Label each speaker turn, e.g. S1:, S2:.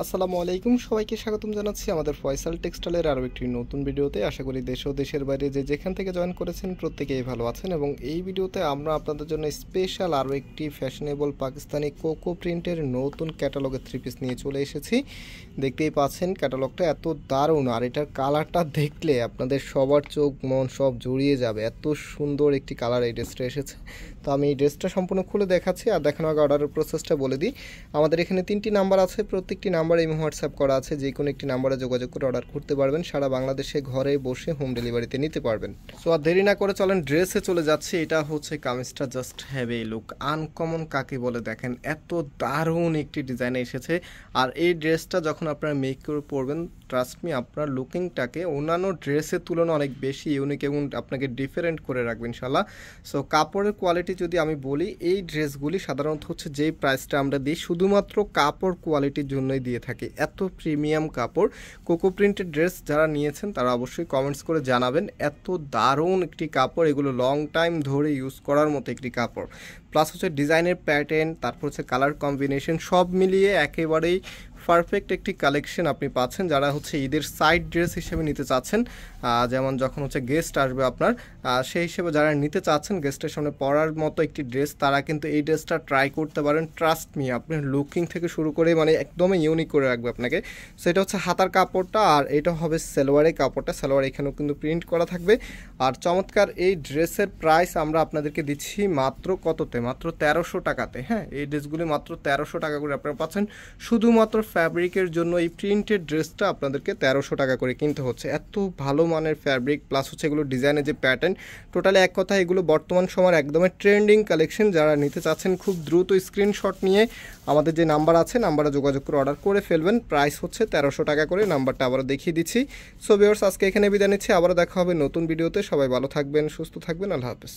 S1: আসসালামু আলাইকুম, সবাইকে স্বাগতম জানাচ্ছি আমাদের ফয়সাল টেক্সটাইলের আরও একটি নতুন ভিডিওতে। আশা করি দেশ ও দেশের বাইরে যেখান থেকে জয়েন করেছেন প্রত্যেকেই ভালো আছেন। এবং এই ভিডিওতে আমরা আপনাদের জন্য স্পেশাল আরও একটি ফ্যাশনেবল পাকিস্তানি কোকো প্রিন্টের নতুন ক্যাটালগের থ্রি পিস নিয়ে চলে এসেছি। দেখতেই পাচ্ছেন ক্যাটালগটা এত দারুণ, আর এটার কালারটা দেখলে আপনাদের সবার চোখ মন সব জড়িয়ে যাবে। এত সুন্দর একটি কালার এই ড্রেসটা এসেছে। তো আমি এই ড্রেসটা সম্পূর্ণ খুলে দেখাচ্ছি, আর দেখানোর আগে অর্ডারের প্রসেসটা বলে দিই। আমাদের এখানে 3টি নাম্বার আছে, প্রত্যেকটি নাম্বারে ইমো হোয়াটসঅ্যাপ করা আছে। যে কোনো একটি নাম্বারে যোগাযোগ করে অর্ডার করতে পারবেন, সারা বাংলাদেশে ঘরে বসে হোম ডেলিভারিতে নিতে পারবেন। সো আর দেরি না করে চলেন ড্রেসে চলে যাচ্ছি। এটা হচ্ছে কামিজটা, just have a look. Uncommon কাকে বলে দেখেন, এত দারুণ একটি ডিজাইনে এসেছে। আর এই ড্রেসটা যখন আপনারা মেক করে পরবেন, ট্রাস্ট মি, আপনার লুকিংটাকে অন্যান্য ড্রেসের তুলনায় অনেক বেশি ইউনিক এবং আপনাকে ডিফারেন্ট করে রাখবে ইনশাল্লাহ। সো কাপড়ের কোয়ালিটি যদি আমি বলি, এই ড্রেসগুলি সাধারণত হচ্ছে যেই প্রাইসটা আমরা দিই শুধুমাত্র কাপড় কোয়ালিটির জন্যই দিয়ে থাকি। এত প্রিমিয়াম কাপড়। কোকো প্রিন্টেড ড্রেস যারা নিয়েছেন তারা অবশ্যই কমেন্টস করে জানাবেন। এত দারুণ একটি কাপড়, এগুলো লং টাইম ধরে ইউজ করার মতো একটি কাপড়। প্লাস হচ্ছে ডিজাইনের প্যাটার্ন, তারপর হচ্ছে কালার কম্বিনেশন, সব মিলিয়ে একেবারেই পারফেক্ট একটি কালেকশন আপনি পাচ্ছেন যারা হচ্ছে ঈদের সাইড ড্রেস হিসেবে নিতে চাচ্ছেন। যেমন যখন হচ্ছে গেস্ট আসবে আপনার, সেই হিসেবে যারা নিতে চাচ্ছেন গেস্টের সামনে পরার মতো একটি ড্রেস, তারা কিন্তু এই ড্রেসটা ট্রাই করতে পারেন। ট্রাস্ট মি, আপনার লুকিং থেকে শুরু করে মানে একদমই ইউনিক করে রাখবে আপনাকে। সো এটা হচ্ছে হাতার কাপড়টা, আর এটা হবে সালোয়ারের কাপড়টা। সালোয়ার এখানেও কিন্তু প্রিন্ট করা থাকবে। আর চমৎকার এই ড্রেসের প্রাইস আমরা আপনাদেরকে দিচ্ছি মাত্র কততে, মাত্র 1300 টাকাতে। হ্যাঁ, এই ড্রেসগুলি মাত্র 1300 টাকা করে আপনারা পাচ্ছেন। শুধুমাত্র ফ্যাব্রিকের জন্য এই প্রিন্টেড ড্রেসটা আপনাদেরকে 1300 টাকা করে কিনতে হচ্ছে। এত ভালো মানের ফ্যাব্রিক, প্লাস হচ্ছে এগুলো ডিজাইনের যে প্যাটার্ন, টোটালি এক কথা এগুলো বর্তমান সময়ের একদমই ট্রেন্ডিং কালেকশন। যারা নিতে চাচ্ছেন খুব দ্রুত স্ক্রিনশট নিয়ে আমাদের যে নাম্বার আছে নাম্বারে যোগাযোগ করে অর্ডার করে ফেলবেন। প্রাইস হচ্ছে 1300 টাকা করে। নাম্বারটা আবারও দেখিয়ে দিচ্ছি। সো ভিউয়ার্স, আজকে এখানে বিদায় নিচ্ছি, আবারও দেখা হবে নতুন ভিডিওতে। সবাই ভালো থাকবেন, সুস্থ থাকবেন, আল্লাহ হাফেজ।